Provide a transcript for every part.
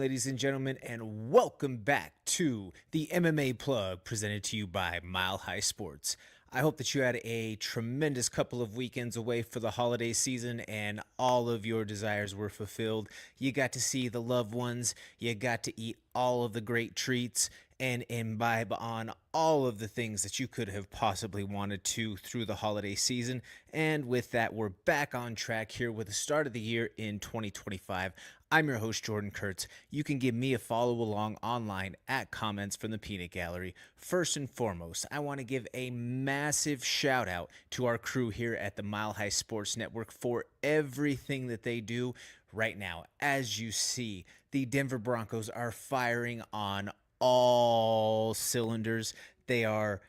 ladies and gentlemen, and welcome back to the MMA Plug presented to you by Mile High Sports. I hope that you had a tremendous couple of weekends away for the holiday season and all of your desires were fulfilled. You got to see the loved ones, you got to eat all of the great treats, and imbibe on all of the things that you could have possibly wanted to through the holiday season. And with that, we're back on track here with the start of the year in 2025. I'm your host, Jordan Kurtz. You can give me a follow along online at Comments from the Peanut Gallery. First and foremost, I want to give a massive shout out to our crew here at the Mile High Sports Network for everything that they do right now. As you see, the Denver Broncos are firing on all cylinders. They are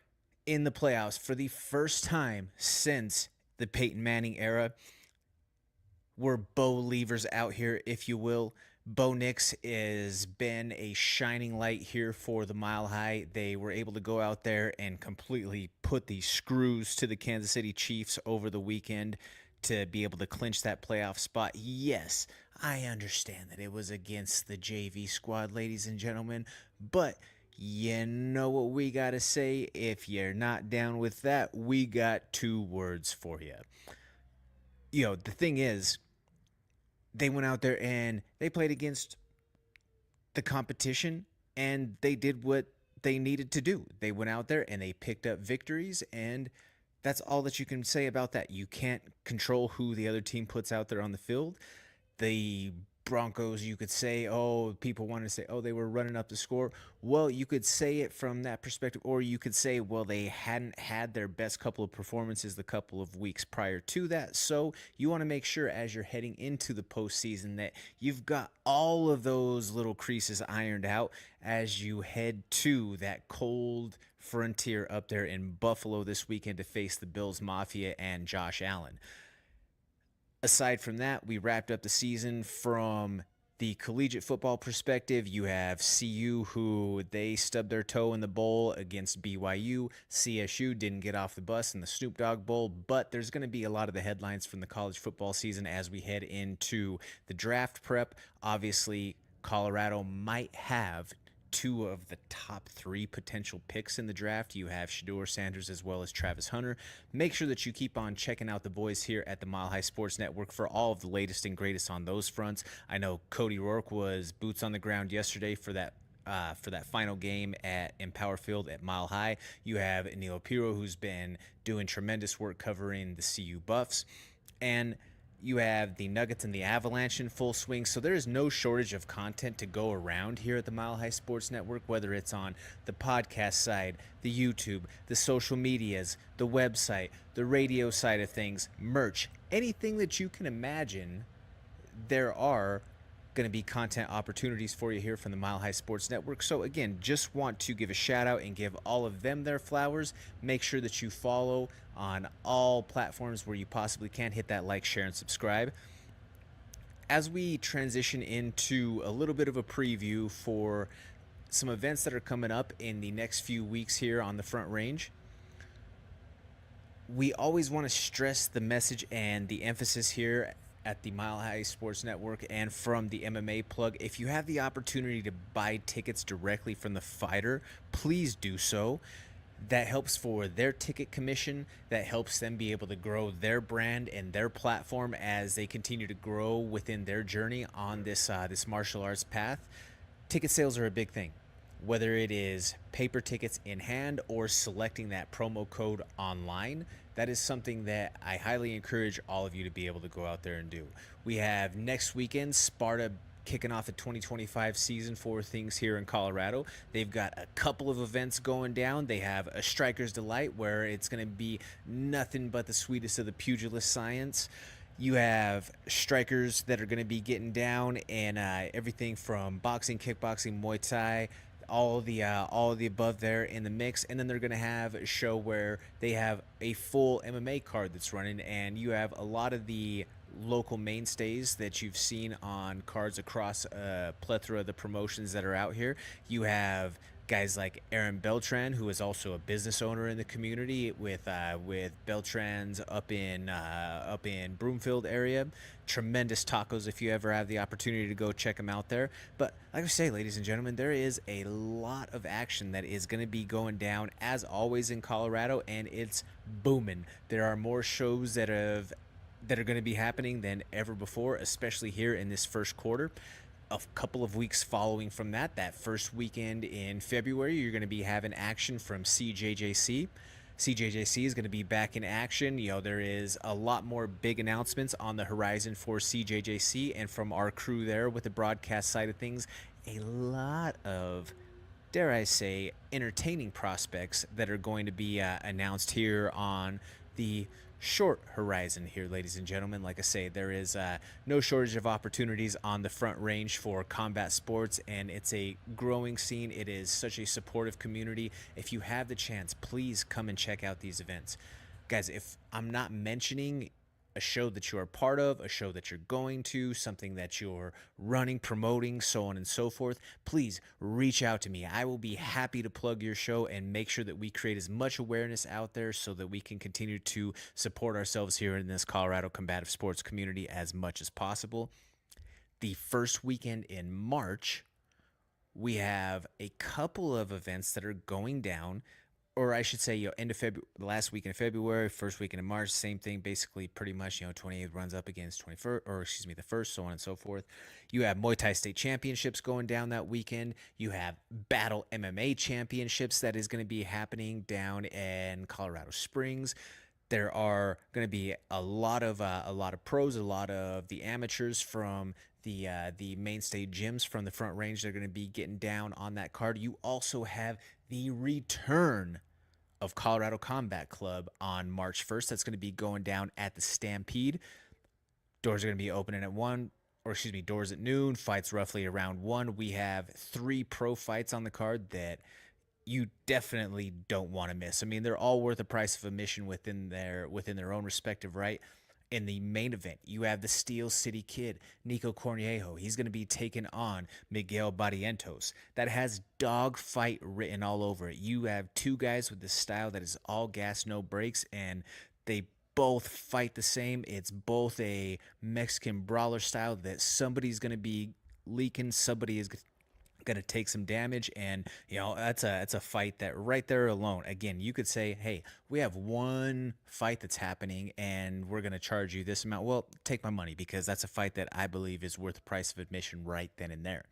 in the playoffs for the first time since the Peyton Manning era. We're Bo Leavers out here, if you will. Bo Nix has been a shining light here for the Mile High. They were able to go out there and completely put the screws to the Kansas City Chiefs over the weekend to be able to clinch that playoff spot. Yes, I understand that it was against the JV squad, ladies and gentlemen, but you know what we got to say? If you're not down with that, we got two words for you. The thing is, they went out there and they played against the competition and they did what they needed to do. They went out there and they picked up victories, and that's all that you can say about that. You can't control who the other team puts out there on the field. The Broncos, you could say, people want to say, they were running up the score. Well, you could say it from that perspective, or you could say, well, they hadn't had their best couple of performances the couple of weeks prior to that. So you want to make sure as you're heading into the postseason that you've got all of those little creases ironed out as you head to that cold frontier up there in Buffalo this weekend to face the Bills Mafia and Josh Allen. Aside from that, we wrapped up the season from the collegiate football perspective. You have CU, who they stubbed their toe in the bowl against BYU. CSU didn't get off the bus in the Snoop Dogg Bowl, but there's going to be a lot of the headlines from the college football season as we head into the draft prep. Obviously, Colorado might have two of the top three potential picks in the draft. You have Shedeur Sanders as well as Travis Hunter. Make sure that you keep on checking out the boys here at the Mile High Sports Network for all of the latest and greatest on those fronts. I know Cody Rourke was boots on the ground yesterday for that final game at Empower Field at Mile High. You have Neil Piro, who's been doing tremendous work covering the CU Buffs, and you have the Nuggets and the Avalanche in full swing, so there is no shortage of content to go around here at the Mile High Sports Network, whether it's on the podcast side, the YouTube, the social medias, the website, the radio side of things, merch, anything that you can imagine. There are going to be content opportunities for you here from the Mile High Sports Network. So again, just want to give a shout out and give all of them their flowers. Make sure that you follow on all platforms where you possibly can. Hit that like, share, and subscribe. As we transition into a little bit of a preview for some events that are coming up in the next few weeks here on the Front Range, we always want to stress the message and the emphasis here at the Mile High Sports Network and from the MMA Plug. If you have the opportunity to buy tickets directly from the fighter, please do so. That helps for their ticket commission. That helps them be able to grow their brand and their platform as they continue to grow within their journey on this martial arts path. Ticket sales are a big thing, whether it is paper tickets in hand or selecting that promo code online. That is something that I highly encourage all of you to be able to go out there and do. We have next weekend Sparta kicking off the 2025 season for things here in Colorado. They've got a couple of events going down. They have a Striker's Delight where it's going to be nothing but the sweetest of the pugilist science. You have strikers that are going to be getting down and everything from boxing, kickboxing, Muay Thai, all the above there in the mix. And then they're going to have a show where they have a full MMA card that's running, and you have a lot of the local mainstays that you've seen on cards across a plethora of the promotions that are out here. You have Guys like Aaron Beltran, who is also a business owner in the community with Beltran's up in Broomfield area. Tremendous tacos if you ever have the opportunity to go check them out there. But like I say, ladies and gentlemen, there is a lot of action that is going to be going down as always in Colorado, and it's booming. There are more shows that are going to be happening than ever before, especially here in this first quarter. A couple of weeks following from that first weekend in February, you're going to be having action from CJJC. CJJC is going to be back in action. There is a lot more big announcements on the horizon for CJJC, and from our crew there with the broadcast side of things, a lot of, dare I say, entertaining prospects that are going to be announced here on the short horizon here, ladies and gentlemen. Like I say, there is no shortage of opportunities on the front range for combat sports, and it's a growing scene. It is such a supportive community. If you have the chance, please come and check out these events. Guys, if I'm not mentioning a show that you are part of, a show that you're going to, something that you're running, promoting, so on and so forth, please reach out to me. I will be happy to plug your show and make sure that we create as much awareness out there so that we can continue to support ourselves here in this Colorado combative sports community as much as possible. The first weekend in March, we have a couple of events that are going down, or I should say, end of February, last weekend of February, first weekend of March, same thing, basically, pretty much, 28th runs up against 21st, or excuse me, the first, so on and so forth. You have Muay Thai State Championships going down that weekend. You have Battle MMA Championships that is going to be happening down in Colorado Springs. There are going to be a lot of pros, a lot of the amateurs from the mainstay gyms from the Front Range. They're going to be getting down on that card. You also have the return of Colorado Combat Club on March 1st. That's going to be going down at the Stampede. Doors are going to be opening at 1, or excuse me, doors at noon, fights roughly around 1. We have 3 pro fights on the card that you definitely don't want to miss. I mean, they're all worth the price of admission within their own respective right. In the main event, you have the Steel City Kid, Nico Cornejo. He's going to be taking on Miguel Barrientos. That has dogfight written all over it. You have 2 guys with this style that is all gas, no brakes, and they both fight the same. It's both a Mexican brawler style that somebody's going to be leaking, somebody is going to take some damage, and that's a fight that right there alone, again, you could say, hey, we have one fight that's happening and we're going to charge you this amount. Well, take my money, because that's a fight that I believe is worth the price of admission right then and there.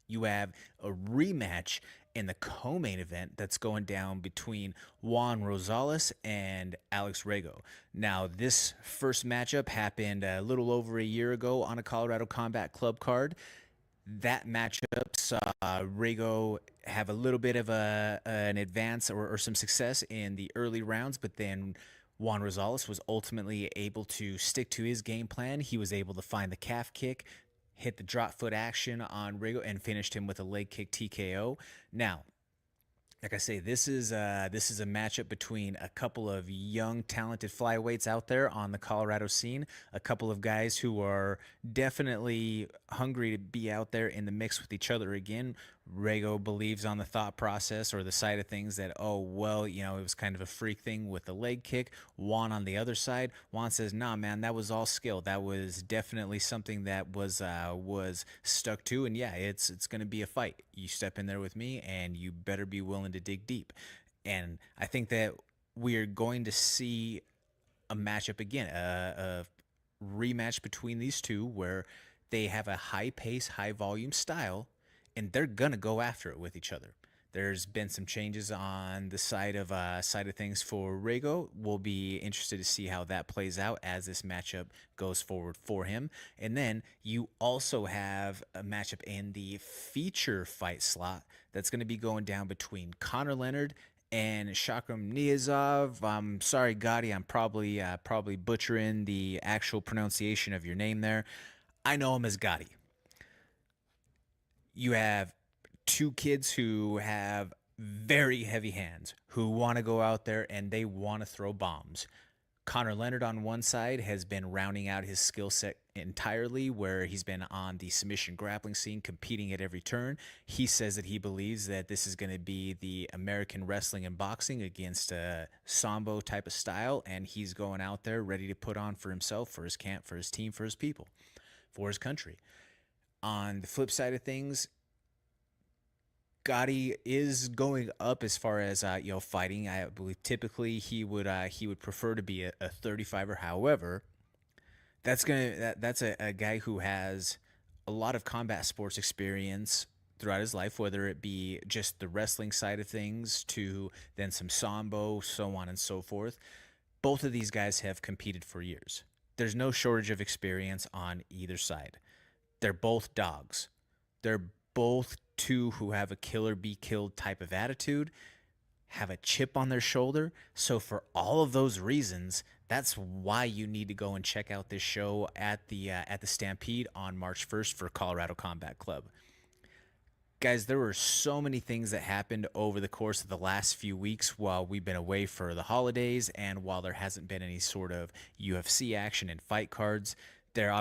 You have a rematch in the co-main event that's going down between Juan Rosales and Alex Rego. Now, this first matchup happened a little over a year ago on a Colorado Combat Club card. That matchup saw Rego have a little bit of an advance or some success in the early rounds, but then Juan Rosales was ultimately able to stick to his game plan. He was able to find the calf kick, hit the drop foot action on Rego, and finished him with a leg kick TKO. Now, like I say, this is a matchup between a couple of young, talented flyweights out there on the Colorado scene. A couple of guys who are definitely hungry to be out there in the mix with each other again. Rego believes on the thought process or the side of things that, oh, well, it was kind of a freak thing with the leg kick. Juan on the other side, Juan says, nah, man, that was all skill. That was definitely something that was stuck to, and yeah, it's going to be a fight. You step in there with me, and you better be willing to dig deep. And I think that we're going to see a matchup again, a rematch between these two where they have a high pace, high volume style, and they're gonna go after it with each other. There's been some changes on the side of things for Rego. We'll be interested to see how that plays out as this matchup goes forward for him. And then you also have a matchup in the feature fight slot that's going to be going down between Connor Leonard and Shakram Niyazov. I'm sorry, Gotti, I'm probably butchering the actual pronunciation of your name there. I know him as Gotti. You have 2 kids who have very heavy hands, who want to go out there and they want to throw bombs. Connor Leonard on one side has been rounding out his skill set entirely, where he's been on the submission grappling scene, competing at every turn. He says that he believes that this is going to be the American wrestling and boxing against a Sambo type of style, and he's going out there ready to put on for himself, for his camp, for his team, for his people, for his country. On the flip side of things, Gotti is going up as far as fighting. I believe typically he would prefer to be a 35er. However, that's a guy who has a lot of combat sports experience throughout his life, whether it be just the wrestling side of things to then some sambo, so on and so forth. Both of these guys have competed for years. There's no shortage of experience on either side. They're both dogs. They're both two who have a kill or be killed type of attitude, have a chip on their shoulder. So for all of those reasons, that's why you need to go and check out this show at the Stampede on March 1st for Colorado Combat Club. Guys, there were so many things that happened over the course of the last few weeks while we've been away for the holidays, and while there hasn't been any sort of UFC action and fight cards. There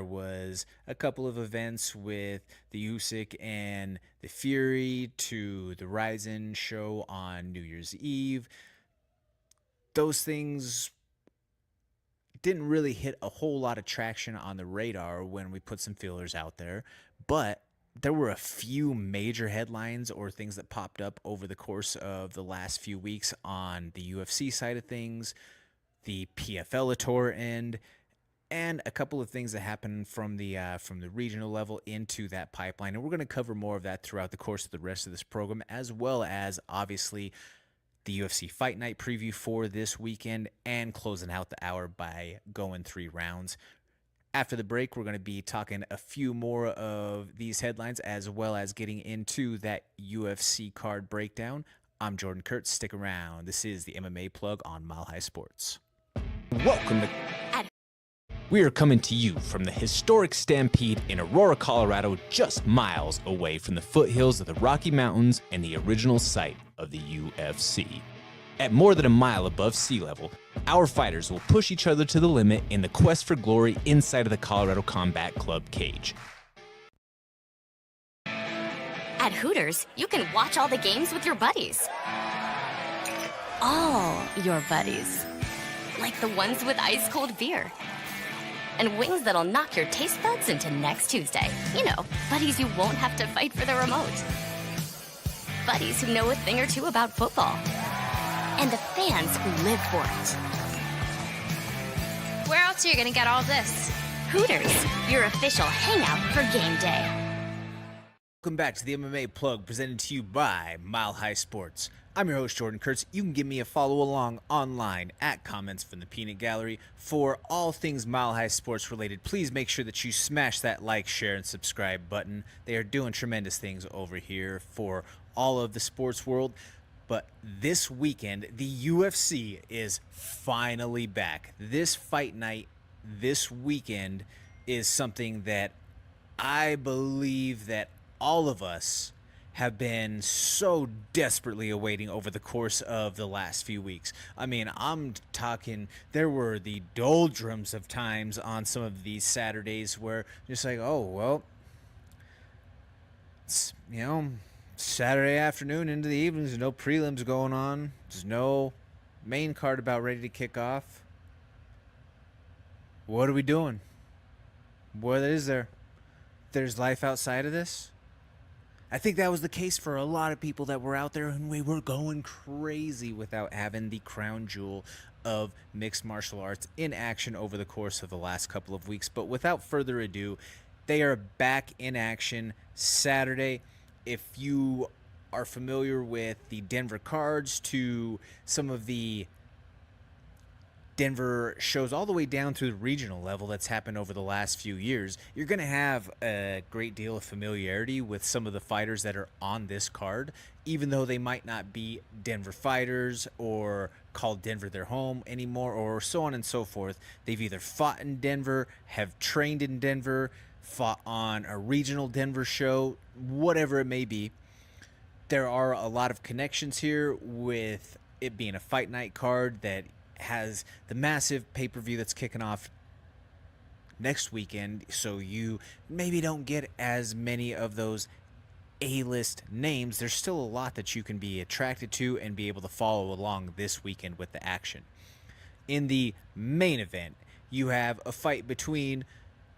was a couple of events with the Usyk and the Fury, to the Ryzen show on New Year's Eve. Those things didn't really hit a whole lot of traction on the radar when we put some feelers out there, but there were a few major headlines or things that popped up over the course of the last few weeks on the UFC side of things, the PFL Tour end, and a couple of things that happened from the regional level into that pipeline. And we're going to cover more of that throughout the course of the rest of this program, as well as obviously the UFC Fight Night preview for this weekend, and closing out the hour by going 3 rounds. After the break, we're going to be talking a few more of these headlines, as well as getting into that UFC card breakdown. I'm Jordan Kurtz. Stick around. This is the MMA Plug on Mile High Sports. Welcome to... We are coming to you from the historic Stampede in Aurora, Colorado, just miles away from the foothills of the Rocky Mountains and the original site of the UFC. At more than a mile above sea level, our fighters will push each other to the limit in the quest for glory inside of the Colorado Combat Club cage. At Hooters, you can watch all the games with your buddies. All your buddies. Like the ones with ice-cold beer. And wings that'll knock your taste buds into next Tuesday. You know, buddies you won't have to fight for the remote. Buddies who know a thing or two about football. And the fans who live for it. Where else are you gonna get all this? Hooters, your official hangout for game day. Welcome back to the MMA Plug, presented to you by Mile High Sports. I'm your host, Jordan Kurtz. You can give me a follow along online at Comments from the Peanut Gallery for all things Mile High Sports related. Please make sure that you smash that like, share, and subscribe button. They are doing tremendous things over here for all of the sports world. But this weekend, the UFC is finally back. This fight night this weekend is something that I believe that all of us have been so desperately awaiting over the course of the last few weeks. I mean, I'm talking, there were the doldrums of times on some of these Saturdays where just like, oh, well, it's, Saturday afternoon into the evenings, there's no prelims going on. There's no main card about ready to kick off. What are we doing? What is there? There's life outside of this? I think that was the case for a lot of people that were out there, and we were going crazy without having the crown jewel of mixed martial arts in action over the course of the last couple of weeks. But without further ado, they are back in action Saturday. If you are familiar with the Denver cards, to some of the Denver shows all the way down to the regional level that's happened over the last few years, you're going to have a great deal of familiarity with some of the fighters that are on this card, even though they might not be Denver fighters or call Denver their home anymore, or so on and so forth. They've either fought in Denver, have trained in Denver, fought on a regional Denver show, whatever it may be. There are a lot of connections here with it being a fight night card that has the massive pay-per-view that's kicking off next weekend, so you maybe don't get as many of those A-list names. There's still a lot that you can be attracted to and be able to follow along this weekend with the action. In the main event, you have a fight between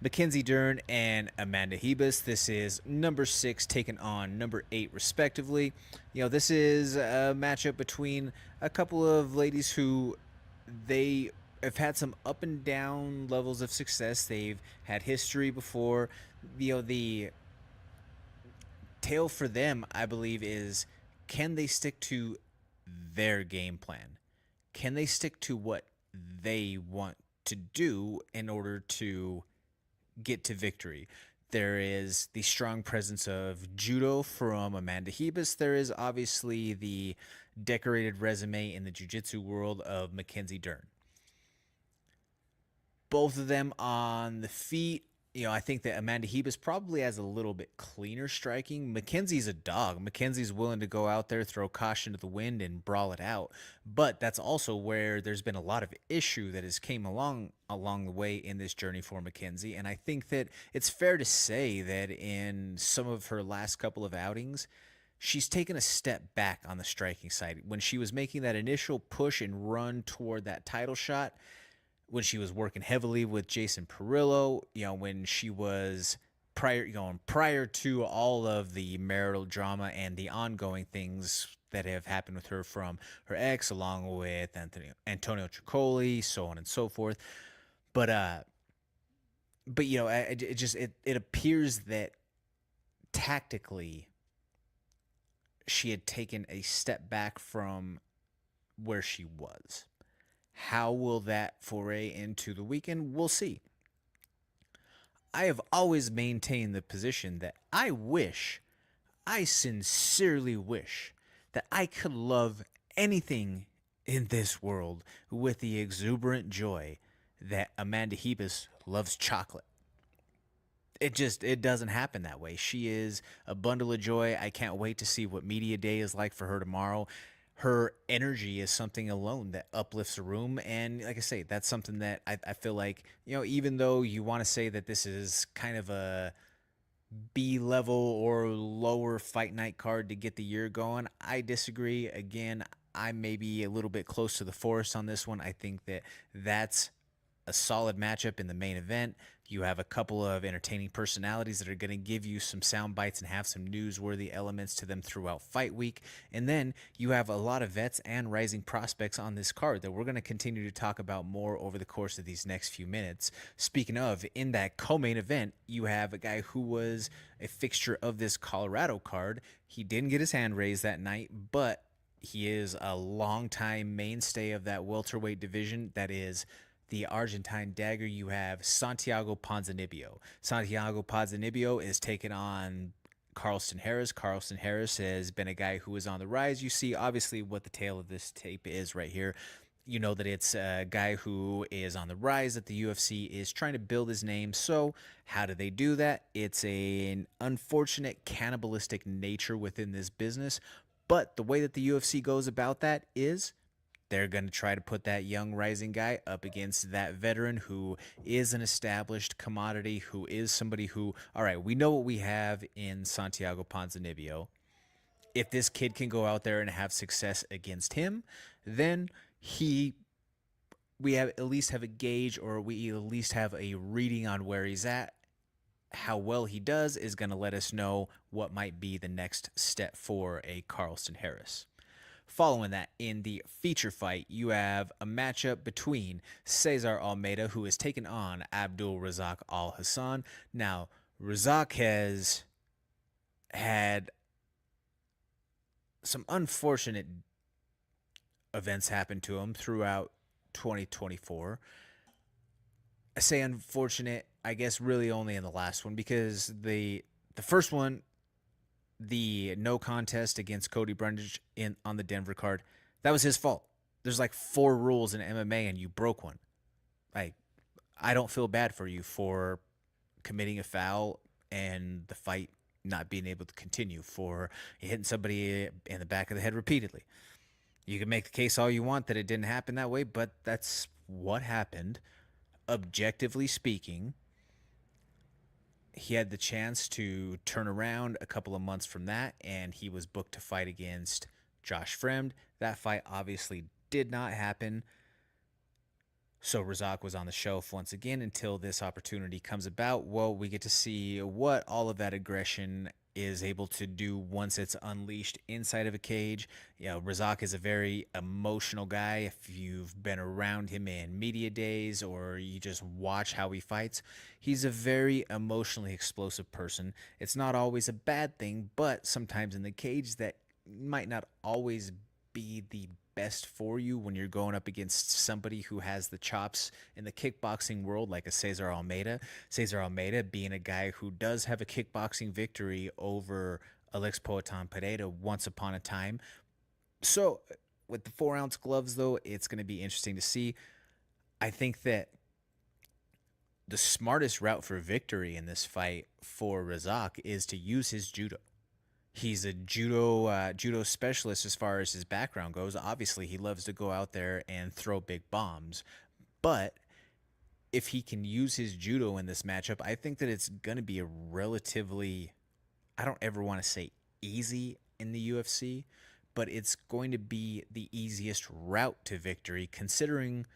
Mackenzie Dern and Amanda Ribas. This is number 6 taking on number 8 respectively. This is a matchup between a couple of ladies who they have had some up and down levels of success. They've had history before. The tale for them, I believe, is can they stick to their game plan? Can they stick to what they want to do in order to get to victory? There is the strong presence of judo from Amanda Ribas. There is obviously the decorated resume in the jiu-jitsu world of Mackenzie Dern. Both of them on the feet. I think that Amanda Ribas probably has a little bit cleaner striking. Mackenzie's a dog. Mackenzie's willing to go out there, throw caution to the wind, and brawl it out. But that's also where there's been a lot of issue that has came along the way in this journey for Mackenzie. And I think that it's fair to say that in some of her last couple of outings, she's taken a step back on the striking side. When she was making that initial push and run toward that title shot, when she was working heavily with Jason Perillo, when she was prior to all of the marital drama and the ongoing things that have happened with her from her ex, along with Antonio Tricoli, so on and so forth. But it appears that tactically she had taken a step back from where she was. How will that foray into the weekend? We'll see. I have always maintained the position that I sincerely wish, that I could love anything in this world with the exuberant joy that Amanda Ribas loves chocolate. It doesn't happen that way. She is a bundle of joy. I can't wait to see what media day is like for her tomorrow. Her energy is something alone that uplifts a room. And like I say, that's something that I feel like, even though you want to say that this is kind of a B-level or lower fight night card to get the year going, I disagree. Again, I may be a little bit close to the forest on this one. I think that that's a solid matchup in the main event. You have a couple of entertaining personalities that are going to give you some sound bites and have some newsworthy elements to them throughout fight week. And then you have a lot of vets and rising prospects on this card that we're going to continue to talk about more over the course of these next few minutes. Speaking of, in that co-main event, you have a guy who was a fixture of this Colorado card. He didn't get his hand raised that night, but he is a longtime mainstay of that welterweight division. That is the Argentine dagger. You have Santiago Ponzinibbio. Santiago Ponzinibbio is taking on Carlston Harris. Carlston Harris has been a guy who is on the rise. You see, obviously, what the tail of this tape is right here. You know that it's a guy who is on the rise, that the UFC is trying to build his name. So how do they do that? It's an unfortunate cannibalistic nature within this business. But the way that the UFC goes about that is they're going to try to put that young rising guy up against that veteran who is an established commodity, who is somebody who, all right, we know what we have in Santiago Ponzinibbio. If this kid can go out there and have success against him, then we at least have a gauge, or we at least have a reading on where he's at. How well he does is going to let us know what might be the next step for a Carlston Harris. Following that, in the feature fight, you have a matchup between Cesar Almeida, who is taking on Abdul Razak Al Hassan. Now, Razak has had some unfortunate events happen to him throughout 2024. I say unfortunate, I guess really only in the last one, because the first one, the no contest against Cody Brundage on the Denver card, that was his fault. There's like 4 rules in MMA and you broke one. I don't feel bad for you for committing a foul and the fight not being able to continue, for hitting somebody in the back of the head repeatedly. You can make the case all you want that it didn't happen that way, but that's what happened. Objectively speaking, he had the chance to turn around a couple of months from that, and he was booked to fight against Josh Fremd. That fight obviously did not happen. So Razak was on the shelf once again until this opportunity comes about. Well, we get to see what all of that aggression is able to do once it's unleashed inside of a cage. Razak is a very emotional guy. If you've been around him in media days or you just watch how he fights, he's a very emotionally explosive person. It's not always a bad thing, but sometimes in the cage that might not always be the best for you when you're going up against somebody who has the chops in the kickboxing world, like a Cesar Almeida. Cesar Almeida being a guy who does have a kickboxing victory over Alex Poatan Pereira once upon a time. So with the 4-ounce gloves, though, it's going to be interesting to see. I think that the smartest route for victory in this fight for Razak is to use his judo. He's a judo specialist as far as his background goes. Obviously, he loves to go out there and throw big bombs. But if he can use his judo in this matchup, I think that it's going to be a relatively, I don't ever want to say easy in the UFC, but it's going to be the easiest route to victory considering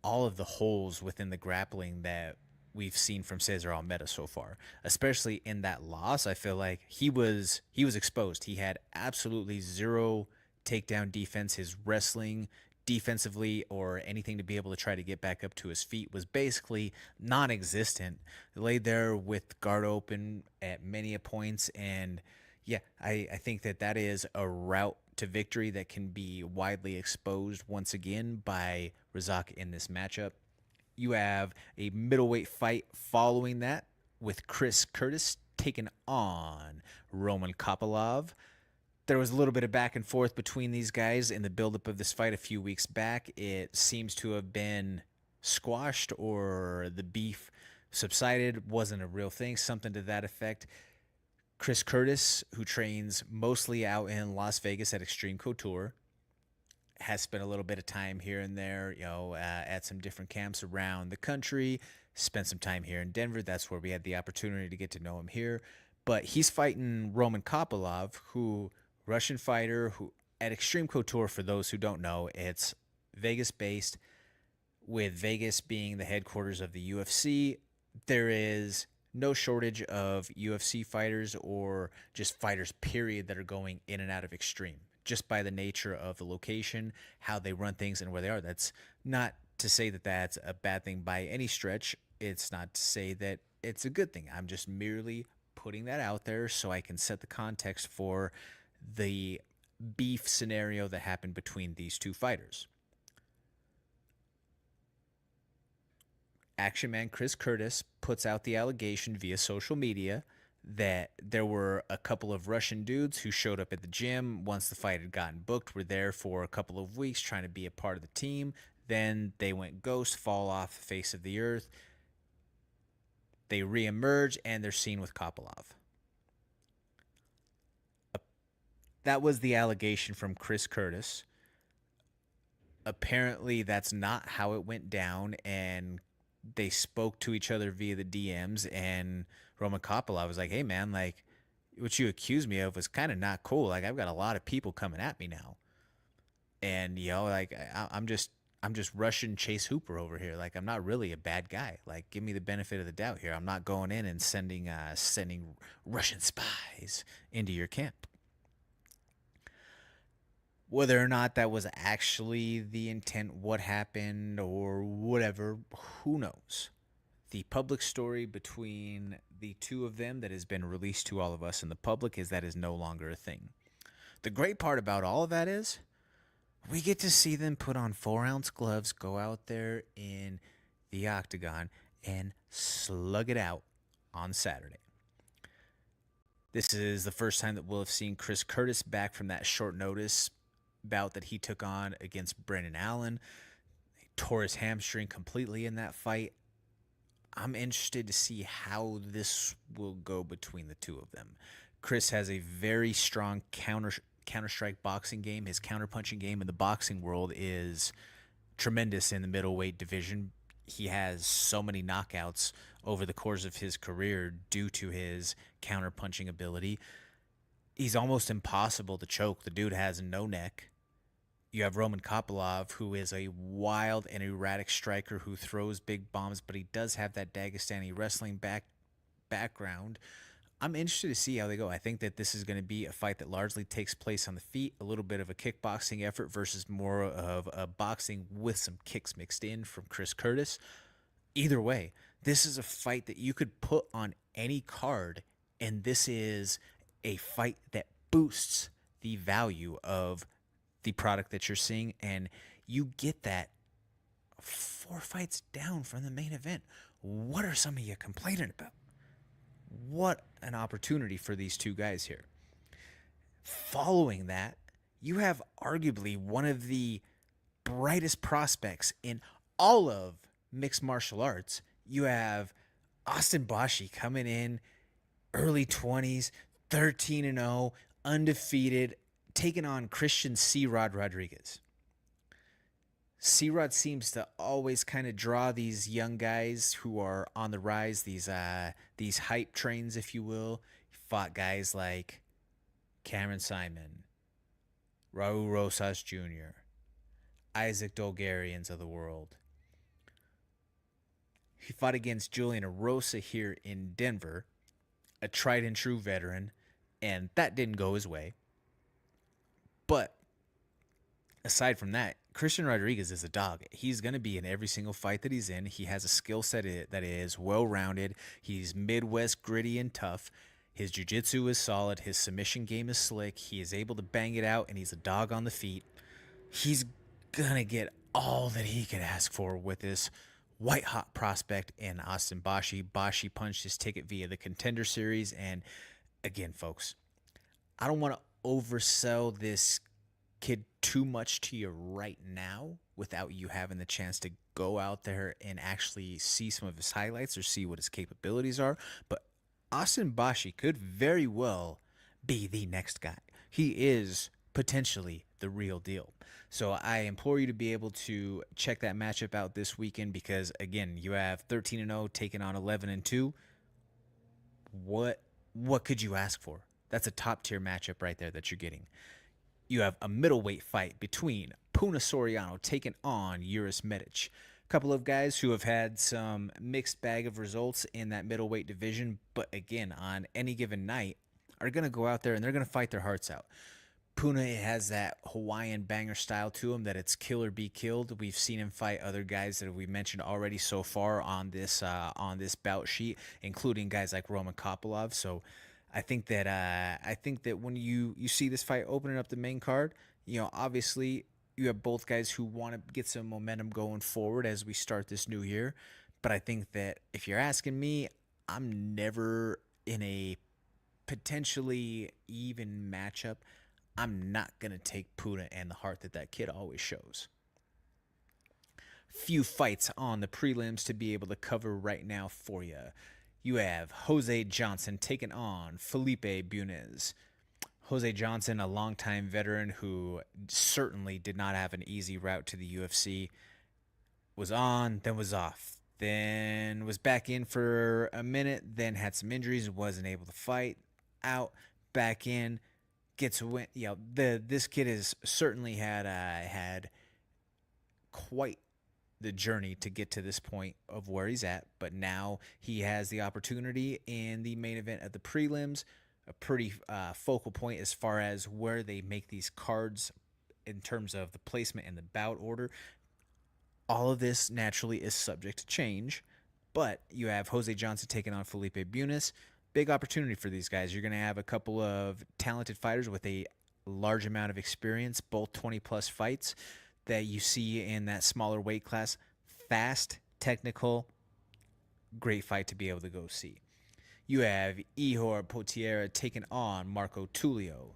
all of the holes within the grappling that we've seen from Cesar Almeida so far, especially in that loss. I feel like he was exposed. He had absolutely zero takedown defense. His wrestling defensively or anything to be able to try to get back up to his feet was basically non-existent. He laid there with guard open at many a points, and yeah, I think that is a route to victory that can be widely exposed once again by Razak in this matchup. You have a middleweight fight following that with Chris Curtis taking on Roman Kopylov. There was a little bit of back and forth between these guys in the buildup of this fight a few weeks back. It seems to have been squashed or the beef subsided, wasn't a real thing, something to that effect. Chris Curtis, who trains mostly out in Las Vegas at Extreme Couture, has spent a little bit of time here and there, at some different camps around the country, spent some time here in Denver. That's where we had the opportunity to get to know him here. But he's fighting Roman Kopylov, who Russian fighter, who at Extreme Couture, for those who don't know, it's Vegas-based, with Vegas being the headquarters of the UFC. There is no shortage of UFC fighters or just fighters, period, that are going in and out of Extreme, just by the nature of the location, how they run things, and where they are. That's not to say that that's a bad thing by any stretch. It's not to say that it's a good thing. I'm just merely putting that out there so I can set the context for the beef scenario that happened between these two fighters. Action Man Chris Curtis puts out the allegation via social media that there were a couple of Russian dudes who showed up at the gym once the fight had gotten booked, were there for a couple of weeks trying to be a part of the team. Then they went ghost, fall off the face of the earth. They reemerge, and they're seen with Kopylov. That was the allegation from Chris Curtis. Apparently, that's not how it went down, and they spoke to each other via the DMs, and Roman Kopylov was like, hey, man, like, what you accused me of was kind of not cool. Like, I've got a lot of people coming at me now. And, I'm just Russian Chase Hooper over here. Like, I'm not really a bad guy. Like, give me the benefit of the doubt here. I'm not going in and sending Russian spies into your camp. Whether or not that was actually the intent, what happened, or whatever, who knows? The public story between the two of them that has been released to all of us in the public is that is no longer a thing. The great part about all of that is we get to see them put on 4-ounce gloves, go out there in the octagon, and slug it out on Saturday. This is the first time that we'll have seen Chris Curtis back from that short notice bout that he took on against Brendan Allen. He tore his hamstring completely in that fight. I'm interested to see how this will go between the two of them. Chris has a very strong Counter-Strike boxing game, his counter-punching game in the boxing world is tremendous in the middleweight division. He has so many knockouts over the course of his career due to his counter-punching ability. He's almost impossible to choke. The dude has no neck. You have Roman Kopylov, who is a wild and erratic striker who throws big bombs, but he does have that Dagestani wrestling background. I'm interested to see how they go. I think that this is going to be a fight that largely takes place on the feet, a little bit of a kickboxing effort versus more of a boxing with some kicks mixed in from Chris Curtis. Either way, this is a fight that you could put on any card, and this is a fight that boosts the value of the product that you're seeing, and you get that 4 fights down from the main event. What are some of you complaining about? What an opportunity for these two guys here. Following that, you have arguably one of the brightest prospects in all of mixed martial arts. You have Austin Boshi coming in early 20s, 13-0, undefeated, taking on Christian C-Rod Rodriguez. C-Rod seems to always kind of draw these young guys who are on the rise, these hype trains, if you will. He fought guys like Cameron Simon, Raul Rosas Jr., Isaac Dolgarians of the world. He fought against Julian Erosa here in Denver, a tried and true veteran, and that didn't go his way. But aside from that, Christian Rodriguez is a dog. He's going to be in every single fight that he's in. He has a skill set that is well-rounded. He's Midwest gritty and tough. His jiu-jitsu is solid. His submission game is slick. He is able to bang it out, and he's a dog on the feet. He's going to get all that he could ask for with this white-hot prospect in Austin Boshi. Boshi punched his ticket via the Contender Series, and again, folks, I don't want to oversell this kid too much to you right now without you having the chance to go out there and actually see some of his highlights or see what his capabilities are. But Austin Boshi could very well be the next guy. He is potentially the real deal. So I implore you to be able to check that matchup out this weekend because, again, you have 13-0 taking on 11-2. What could you ask for? That's a top-tier matchup right there that you're getting. You have a middleweight fight between Puna Soriano taking on Uris Medic. A couple of guys who have had some mixed bag of results in that middleweight division, but again, on any given night, are going to go out there and they're going to fight their hearts out. Puna has that Hawaiian banger style to him that it's kill or be killed. We've seen him fight other guys that we mentioned already so far on this bout sheet, including guys like Roman Kopylov. So I think that when you see this fight opening up the main card, obviously you have both guys who want to get some momentum going forward as we start this new year. But I think that if you're asking me, I'm never in a potentially even matchup. I'm not going to take Puna and the heart that kid always shows. Few fights on the prelims to be able to cover right now for you. You have Jose Johnson taking on Felipe Bunes. Jose Johnson, a longtime veteran who certainly did not have an easy route to the UFC, was on, then was off, then was back in for a minute, then had some injuries, wasn't able to fight, out, back in, gets a win. This kid has certainly had quite the journey to get to this point of where he's at, but now he has the opportunity in the main event of the prelims, a pretty focal point as far as where they make these cards in terms of the placement and the bout order. All of this naturally is subject to change, but you have Jose Johnson taking on Felipe Bunes. Big opportunity for these guys. You're going to have a couple of talented fighters with a large amount of experience, both 20-plus fights that you see in that smaller weight class. Fast, technical, great fight to be able to go see. You have Ihor Potiera taking on Marco Tulio.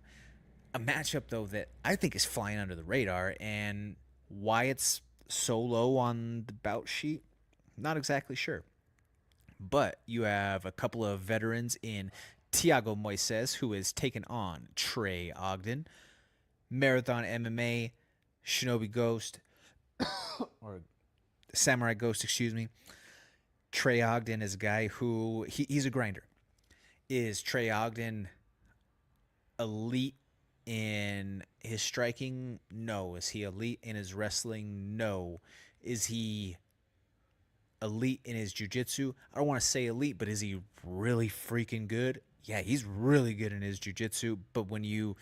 A matchup, though, that I think is flying under the radar, and why it's so low on the bout sheet, not exactly sure. But you have a couple of veterans in Thiago Moises, who is taking on Trey Ogden. Marathon MMA, Shinobi Ghost, or Samurai Ghost, excuse me. Trey Ogden is a guy who he's a grinder. Is Trey Ogden elite in his striking? No. Is he elite in his wrestling? No. Is he elite in his jiu-jitsu? I don't want to say elite, but is he really freaking good? Yeah, he's really good in his jiu-jitsu, but when you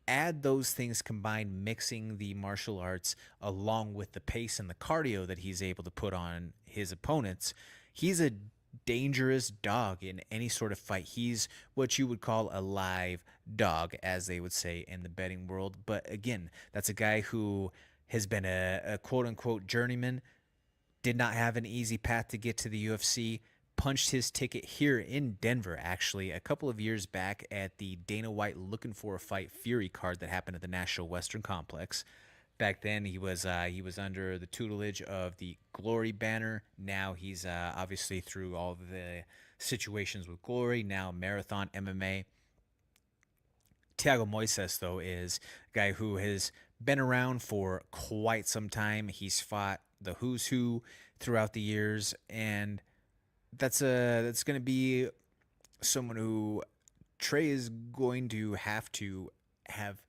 add those things combined, mixing the martial arts along with the pace and the cardio that he's able to put on his opponents, he's a dangerous dog in any sort of fight. He's what you would call a live dog, as they would say in the betting world. But again, that's a guy who has been a quote-unquote journeyman, did not have an easy path to get to the UFC, punched his ticket here in Denver, actually, a couple of years back at the Dana White Looking for a Fight Fury card that happened at the National Western Complex. Back then, he was under the tutelage of the Glory banner. Now he's obviously through all of the situations with Glory, now Marathon MMA. Thiago Moises, though, is a guy who has been around for quite some time. He's fought the who's who throughout the years, and that's going to be someone who Trey is going to have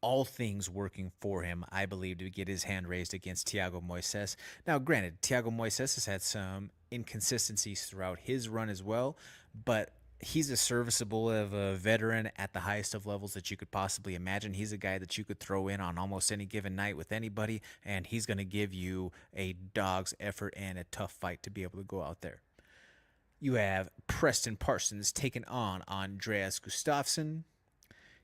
all things working for him, I believe, to get his hand raised against Thiago Moises. Now, granted, Thiago Moises has had some inconsistencies throughout his run as well, but he's as serviceable of a veteran at the highest of levels that you could possibly imagine. He's a guy that you could throw in on almost any given night with anybody, and he's going to give you a dog's effort and a tough fight to be able to go out there. You have Preston Parsons taking on Andreas Gustafsson.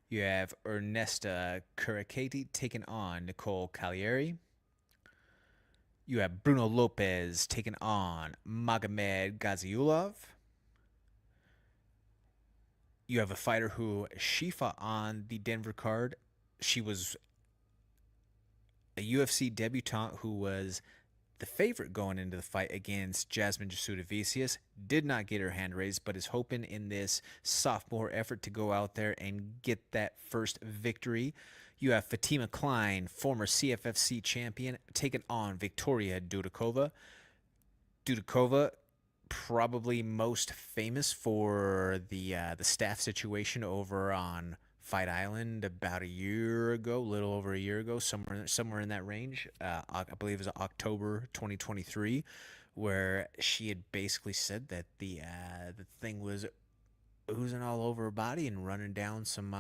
You have Ernesta Curacati taking on Nicole Cagliari. You have Bruno Lopez taking on Magomed Ghaziulov. You have a fighter who she fought on the Denver card. She was a UFC debutante who was the favorite going into the fight against Jasmine Jasudavicius. Did not get her hand raised, but is hoping in this sophomore effort to go out there and get that first victory. You have Fatima Klein, former CFFC champion, taking on Victoria Dudakova. Dudakova, probably most famous for the staff situation over on Fight Island about a year ago, a little over a year ago, somewhere in that range. I believe it was October 2023, where she had basically said that the thing was oozing all over her body and running down some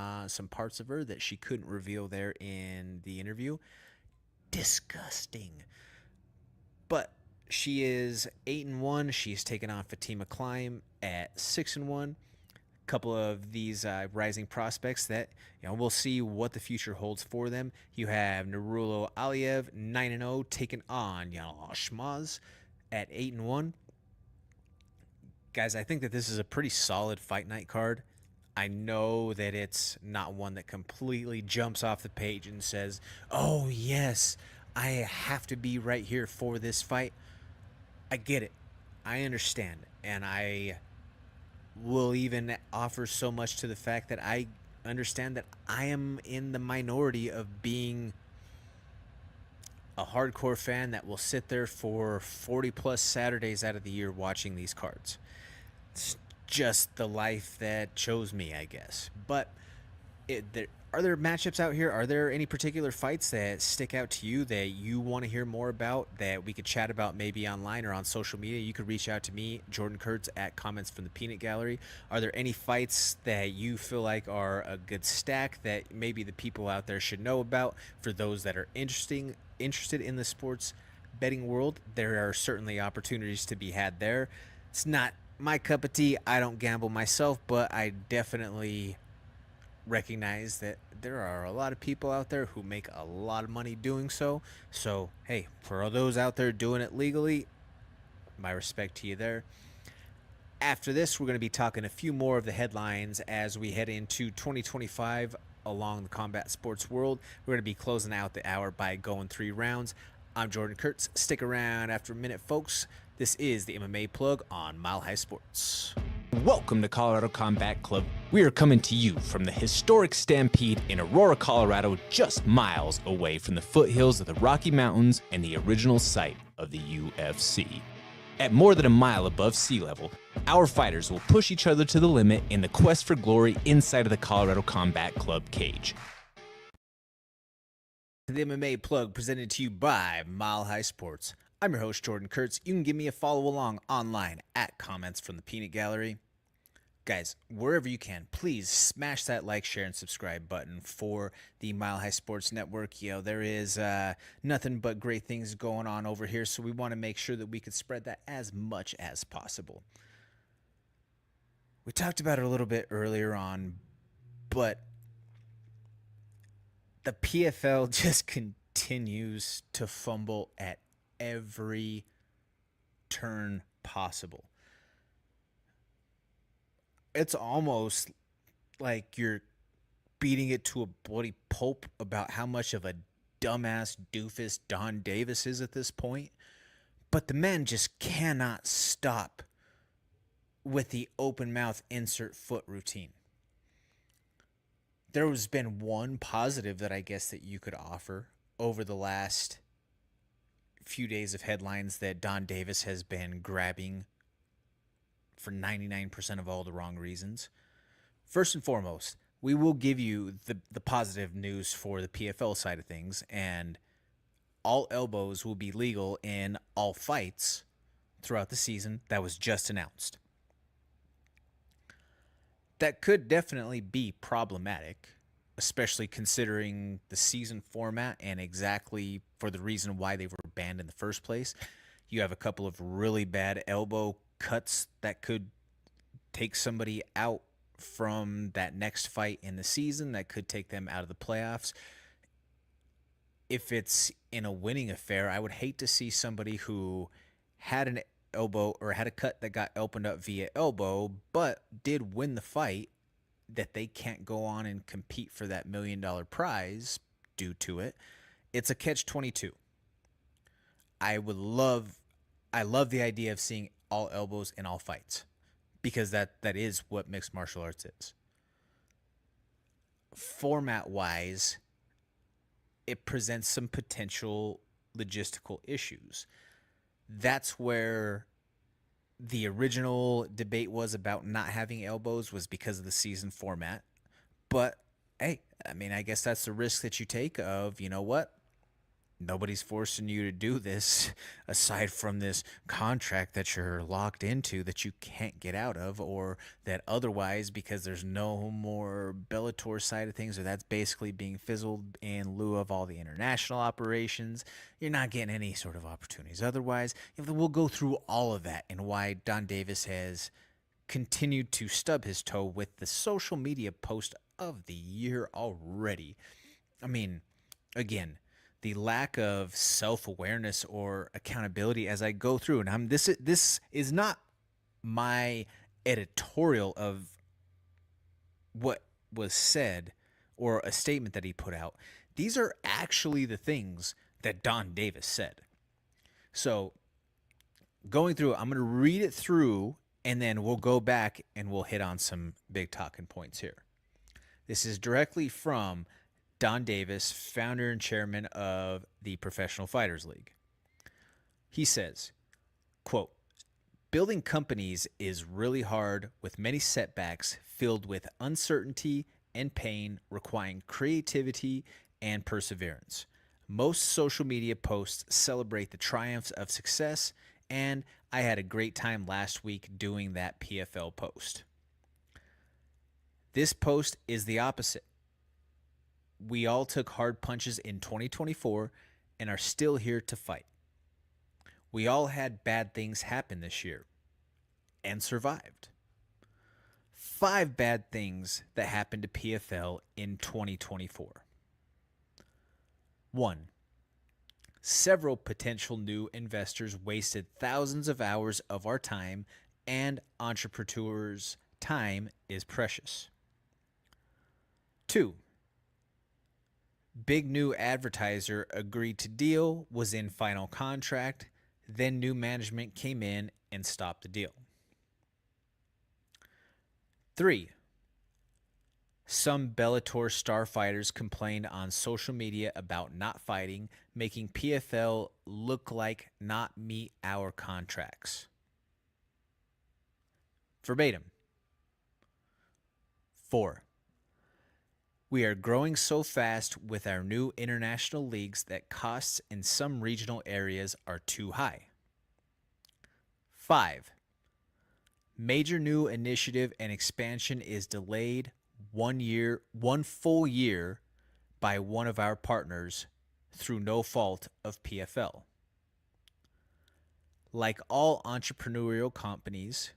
parts of her that she couldn't reveal there in the interview. Disgusting. But she is 8-1. She's taken on Fatima Klein at 6-1. Couple of these rising prospects that we'll see what the future holds for them. You have Narulo Aliev 9-0 taking on Yanal Shmaz at 8-1. Guys, I think that this is a pretty solid fight night card. I know that it's not one that completely jumps off the page and says, "Oh yes, I have to be right here for this fight." I get it. I understand, and I will even offer so much to the fact that I understand that I am in the minority of being a hardcore fan that will sit there for 40 plus Saturdays out of the year watching these cards. It's just the life that chose me, I guess. But are there matchups out here? Are there any particular fights that stick out to you that you want to hear more about, that we could chat about maybe online or on social media? You could reach out to me, Jordan Kurtz, at Comments from the Peanut Gallery. Are there any fights that you feel like are a good stack that maybe the people out there should know about? For those that are interested in the sports betting world, there are certainly opportunities to be had there. It's not my cup of tea. I don't gamble myself, but I definitely recognize that there are a lot of people out there who make a lot of money doing so. So, hey, for all those out there doing it legally, my respect to you there. After this, we're going to be talking a few more of the headlines as we head into 2025 along the combat sports world. We're going to be closing out the hour by going 3 rounds. I'm Jordan Kurtz. Stick around after a minute, folks. This is the MMA Plug on Mile High Sports. Welcome to Colorado Combat Club. We are coming to you from the historic Stampede in Aurora, Colorado, just miles away from the foothills of the Rocky Mountains and the original site of the UFC. At more than a mile above sea level, our fighters will push each other to the limit in the quest for glory inside of the Colorado Combat Club cage. The MMA Plug presented to you by Mile High Sports. I'm your host, Jordan Kurtz. You can give me a follow along online at Comments from the Peanut Gallery. Guys, wherever you can, please smash that like, share, and subscribe button for the Mile High Sports Network. You know, there is nothing but great things going on over here, so we want to make sure that we can spread that as much as possible. We talked about it a little bit earlier on, but the PFL just continues to fumble at every turn possible. It's almost like you're beating it to a bloody pulp about how much of a dumbass doofus Don Davis is at this point. But the man just cannot stop with the open mouth insert foot routine. There has been one positive that I guess that you could offer over the last few days of headlines that Don Davis has been grabbing for 99% of all the wrong reasons. First and foremost, we will give you the positive news for the PFL side of things, and all elbows will be legal in all fights throughout the season. That was just announced. That could definitely be problematic, especially considering the season format and exactly for the reason why they were banned in the first place. You have a couple of really bad elbow cuts that could take somebody out from that next fight in the season, that could take them out of the playoffs. If it's in a winning affair, I would hate to see somebody who had an elbow or had a cut that got opened up via elbow but did win the fight, that they can't go on and compete for that $1 million prize due to it. It's a catch-22. I love the idea of seeing all elbows in all fights, because that is what mixed martial arts is. Format-wise, it presents some potential logistical issues. That's where the original debate was about not having elbows, was because of the season format. But, hey, I mean, I guess that's the risk that you take of, you know what? Nobody's forcing you to do this aside from this contract that you're locked into that you can't get out of, or that otherwise, because there's no more Bellator side of things, or that's basically being fizzled in lieu of all the international operations, you're not getting any sort of opportunities. Otherwise, we'll go through all of that and why Don Davis has continued to stub his toe with the social media post of the year already. I mean, again, the lack of self-awareness or accountability as I go through, and this is not my editorial of what was said or a statement that he put out. These are actually the things that Don Davis said. So going through it, I'm going to read it through, and then we'll go back and we'll hit on some big talking points here. This is directly from Don Davis, founder and chairman of the Professional Fighters League. He says, quote, "Building companies is really hard, with many setbacks, filled with uncertainty and pain, requiring creativity and perseverance. Most social media posts celebrate the triumphs of success, and I had a great time last week doing that PFL post. This post is the opposite. We all took hard punches in 2024 and are still here to fight. We all had bad things happen this year and survived. 5 bad things that happened to PFL in 2024. 1. Several potential new investors wasted thousands of hours of our time, and entrepreneurs' time is precious. 2. Big new advertiser agreed to deal, was in final contract, then new management came in and stopped the deal. 3. Some Bellator star fighters complained on social media about not fighting, making PFL look like not meet our contracts. Verbatim. 4. We are growing so fast with our new international leagues that costs in some regional areas are too high. 5. Major new initiative and expansion is delayed one full year by one of our partners through no fault of PFL. Like all entrepreneurial companies,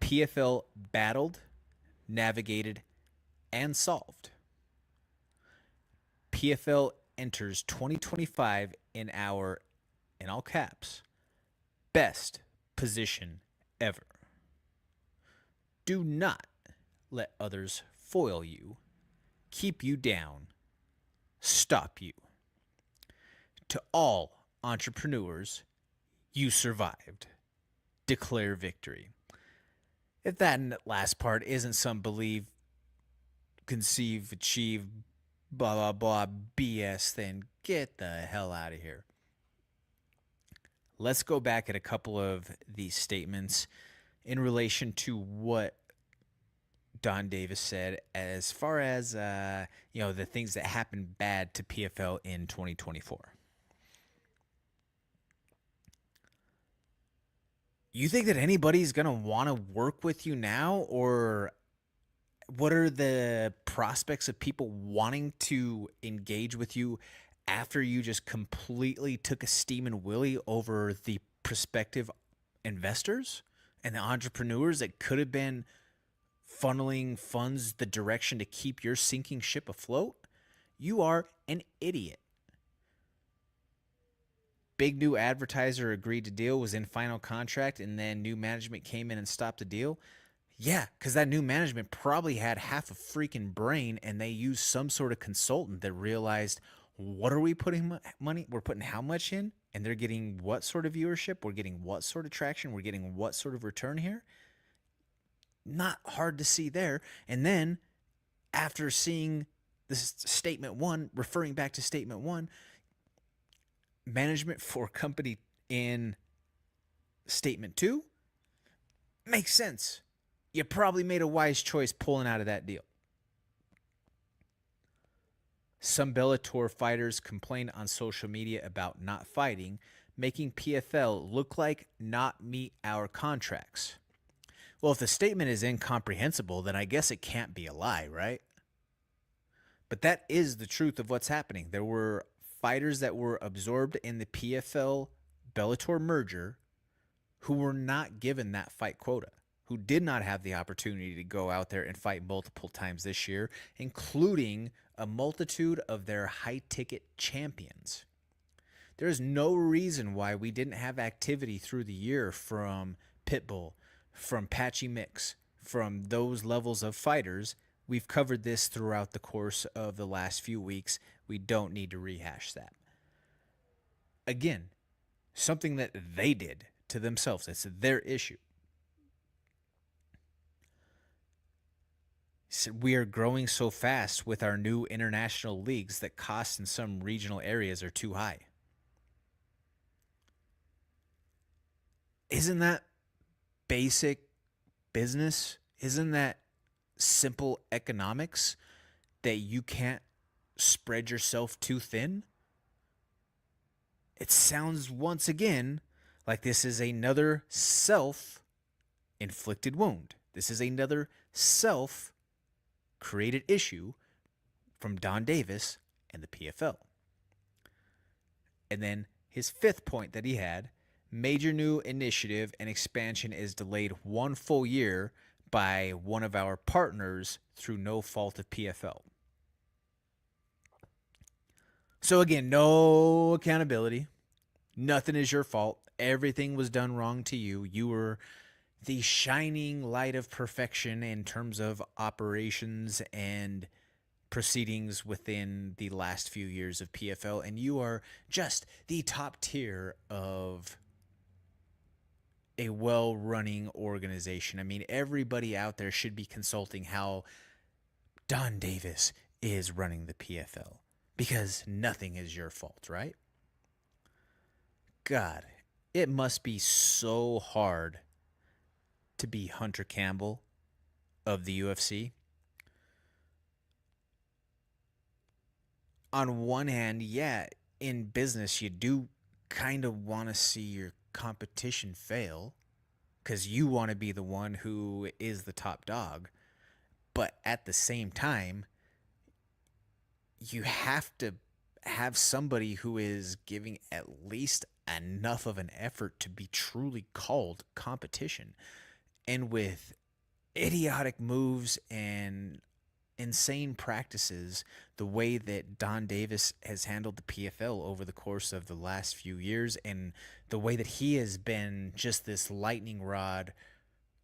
PFL battled, navigated, and solved. PFL enters 2025 in our, in all caps, best position ever. Do not let others foil you, keep you down, stop you. To all entrepreneurs, you survived. Declare victory. If that last part isn't some believe, conceive, achieve, blah, blah, blah, BS, then get the hell out of here. Let's go back at a couple of these statements in relation to what Don Davis said as far as, the things that happened bad to PFL in 2024. You think that anybody's going to want to work with you now, or what are the prospects of people wanting to engage with you after you just completely took a steam and willy over the prospective investors and the entrepreneurs that could have been funneling funds the direction to keep your sinking ship afloat? You are an idiot. Big new advertiser agreed to deal, was in final contract, and then new management came in and stopped the deal. Yeah, because that new management probably had half a freaking brain, and they used some sort of consultant that realized, what are we putting money? We're putting how much in? And they're getting what sort of viewership? We're getting what sort of traction? We're getting what sort of return here? Not hard to see there. And then after seeing this statement one, referring back to statement one, management for company in statement two makes sense. You probably made a wise choice pulling out of that deal. Some Bellator fighters complained on social media about not fighting, making PFL look like not meet our contracts. Well, if the statement is incomprehensible, then I guess it can't be a lie, right? But that is the truth of what's happening. There were fighters that were absorbed in the PFL Bellator merger who were not given that fight quota, who did not have the opportunity to go out there and fight multiple times this year, including a multitude of their high-ticket champions. There is no reason why we didn't have activity through the year from Pitbull, from Patchy Mix, from those levels of fighters. We've covered this throughout the course of the last few weeks. We don't need to rehash that. Again, something that they did to themselves. It's their issue. We are growing so fast with our new international leagues that costs in some regional areas are too high. Isn't that basic business? Isn't that simple economics, that you can't spread yourself too thin? It sounds once again like this is another self-inflicted wound. This is another self-created issue from Don Davis and the PFL. And then his fifth point that he had, major new initiative and expansion is delayed one full year by one of our partners through no fault of PFL. So again, no accountability. Nothing is your fault. Everything was done wrong to you. You were the shining light of perfection in terms of operations and proceedings within the last few years of PFL, and you are just the top tier of a well-running organization. I mean, everybody out there should be consulting how Don Davis is running the PFL because nothing is your fault, right? God, it must be so hard to be Hunter Campbell of the UFC. On one hand, yeah, in business, you do kind of want to see your competition fail because you want to be the one who is the top dog. But at the same time, you have to have somebody who is giving at least enough of an effort to be truly called competition. And with idiotic moves and insane practices, the way that Don Davis has handled the PFL over the course of the last few years, and the way that he has been just this lightning rod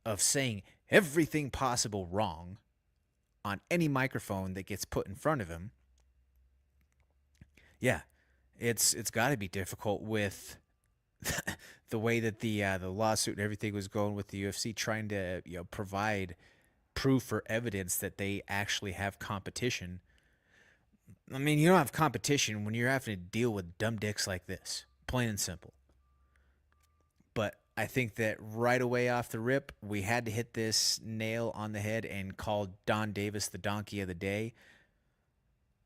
of saying everything possible wrong on any microphone that gets put in front of him. Yeah, it's got to be difficult with the way that the lawsuit and everything was going with the UFC, trying to provide proof or evidence that they actually have competition. I mean, you don't have competition when you're having to deal with dumb dicks like this, plain and simple. But I think that right away off the rip, we had to hit this nail on the head and call Don Davis the donkey of the day.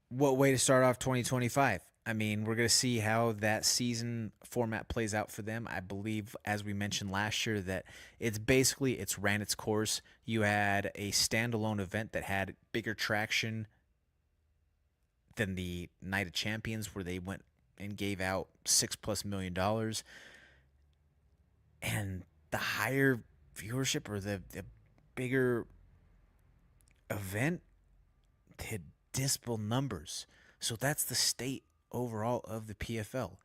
What way to start off 2025? I mean, we're going to see how that season format plays out for them. I believe, as we mentioned last year, that it's ran its course. You had a standalone event that had bigger traction than the Night of Champions, where they went and gave out $6+ million. And the higher viewership, or the bigger event, had dismal numbers. So that's the state overall of the PFL.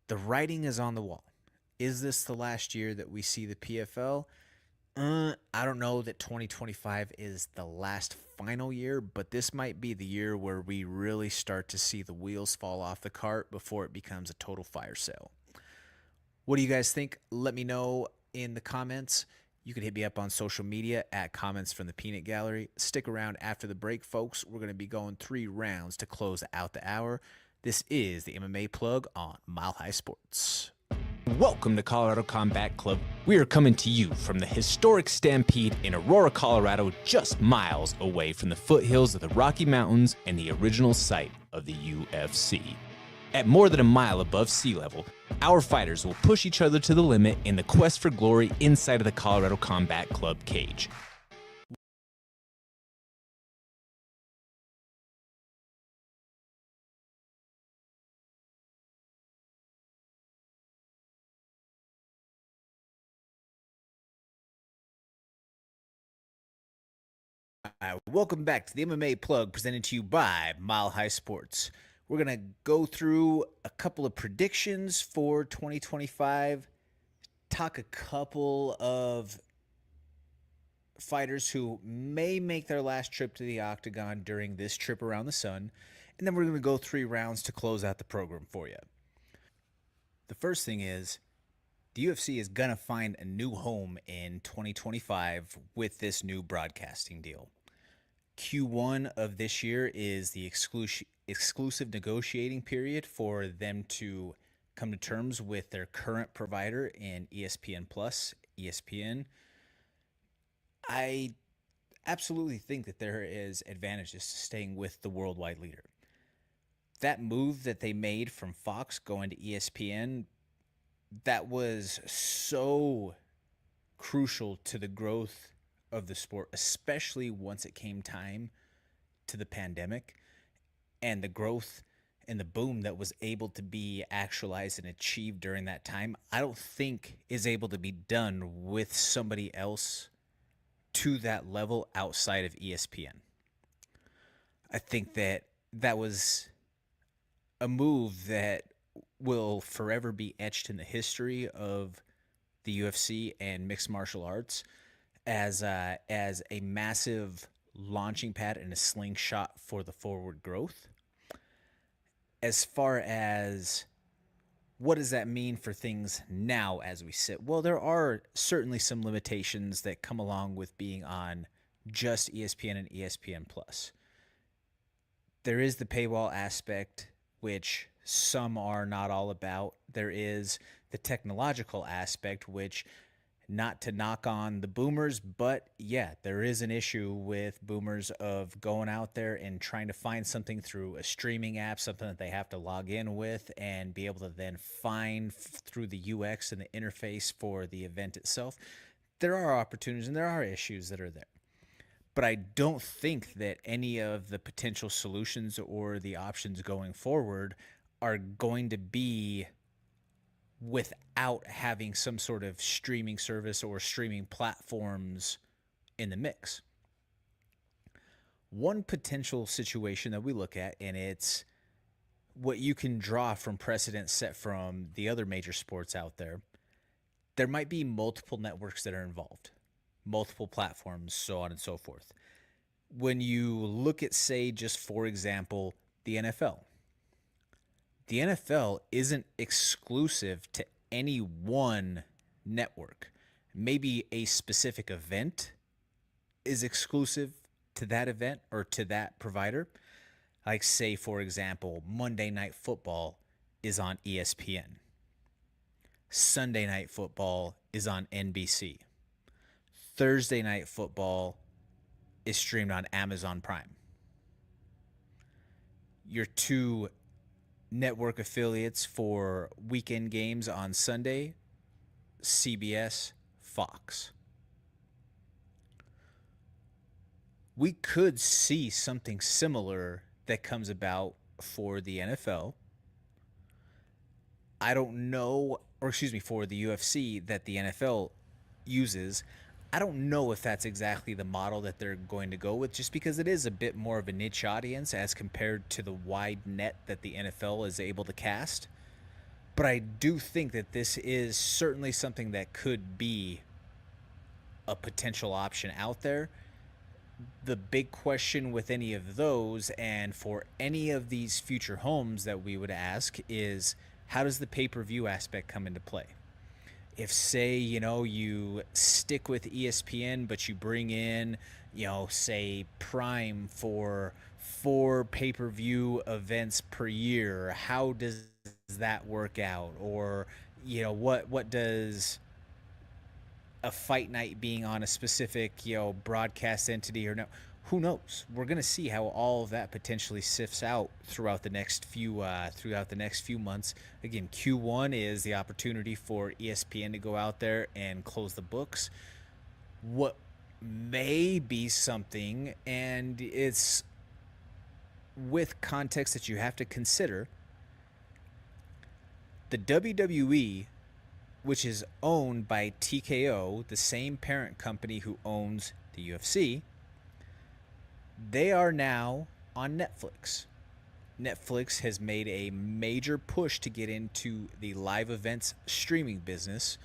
The writing is on the wall. Is this the last year that we see the PFL? I don't know that 2025 is the last final year, but this might be the year where we really start to see the wheels fall off the cart before it becomes a total fire sale. What do you guys think? Let me know in the comments. You can hit me up on social media at Comments from the Peanut Gallery. Stick around after the break, folks. We're going to be going 3 rounds to close out the hour. This is the MMA Plug on Mile High Sports. Welcome to Colorado Combat Club. We are coming to you from the historic Stampede in Aurora, Colorado, just miles away from the foothills of the Rocky Mountains and the original site of the UFC. At more than a mile above sea level, our fighters will push each other to the limit in the quest for glory inside of the Colorado Combat Club cage. Welcome back to the MMA Plug, presented to you by Mile High Sports. We're going to go through a couple of predictions for 2025, talk a couple of fighters who may make their last trip to the octagon during this trip around the sun, and then we're going to go 3 rounds to close out the program for you. The first thing is, the UFC is going to find a new home in 2025 with this new broadcasting deal. Q1 of this year is the exclusive negotiating period for them to come to terms with their current provider in ESPN Plus, ESPN. I absolutely think that there is advantages to staying with the worldwide leader. That move that they made from Fox going to ESPN, that was so crucial to the growth of the sport, especially once it came time to the pandemic and the growth and the boom that was able to be actualized and achieved during that time. I don't think is able to be done with somebody else to that level outside of ESPN. I think that that was a move that will forever be etched in the history of the UFC and mixed martial arts as a massive launching pad and a slingshot for the forward growth. As far as what does that mean for things now as we sit? Well, there are certainly some limitations that come along with being on just ESPN and ESPN Plus. There is the paywall aspect, which some are not all about. There is the technological aspect, which, not to knock on the boomers, but yeah, there is an issue with boomers of going out there and trying to find something through a streaming app, something that they have to log in with and be able to then find through the UX and the interface for the event itself. There are opportunities and there are issues that are there. But I don't think that any of the potential solutions or the options going forward are going to be without having some sort of streaming service or streaming platforms in the mix. One potential situation that we look at, and it's what you can draw from precedent set from the other major sports out there, there might be multiple networks that are involved, multiple platforms, so on and so forth. When you look at, say, just for example, the NFL isn't exclusive to any one network. Maybe a specific event is exclusive to that event or to that provider. Like, say, for example, Monday Night Football is on ESPN. Sunday Night Football is on NBC. Thursday Night Football is streamed on Amazon Prime. Your two network affiliates for weekend games on Sunday, CBS, Fox. We could see something similar that comes about for the NFL. I don't know, for the UFC that the NFL uses. I don't know if that's exactly the model that they're going to go with, just because it is a bit more of a niche audience as compared to the wide net that the NFL is able to cast. But I do think that this is certainly something that could be a potential option out there. The big question with any of those, and for any of these future homes that we would ask, is how does the pay-per-view aspect come into play? If, say, you stick with ESPN, but you bring in, say, Prime for 4 pay-per-view events per year, how does that work out? Or, what does a fight night being on a specific, broadcast entity or no? Who knows? We're going to see how all of that potentially sifts out throughout the next few months. Again, Q1 is the opportunity for ESPN to go out there and close the books. What may be something, and it's with context that you have to consider, the WWE, which is owned by TKO, the same parent company who owns the UFC, they are now on Netflix. Netflix has made a major push to get into the live events streaming business.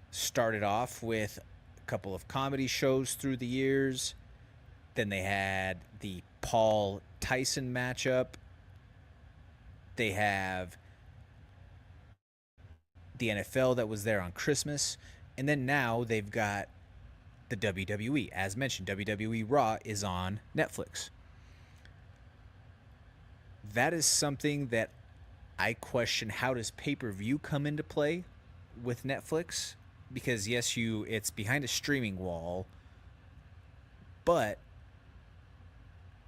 Started off with a couple of comedy shows through the years. Then they had the Paul Tyson matchup. They have the NFL that was there on Christmas. And then now they've got the WWE. As mentioned, WWE Raw is on Netflix. That is something that I question. How does pay-per-view come into play with Netflix? Because yes, it's behind a streaming wall, but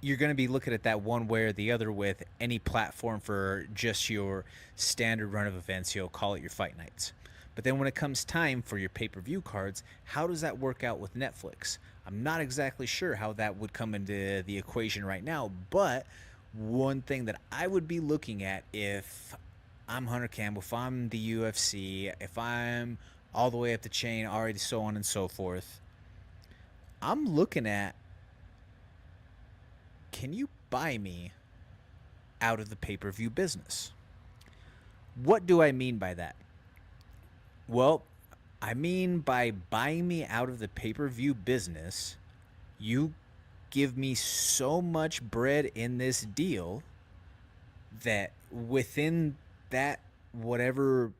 you're going to be looking at that one way or the other with any platform for just your standard run of events. You'll call it your fight nights. But then when it comes time for your pay-per-view cards, how does that work out with Netflix? I'm not exactly sure how that would come into the equation right now, but one thing that I would be looking at if I'm Hunter Campbell, if I'm the UFC, if I'm all the way up the chain, already so on and so forth, I'm looking at, can you buy me out of the pay-per-view business? What do I mean by that? Well, I mean by buying me out of the pay-per-view business, you give me so much bread in this deal that within that whatever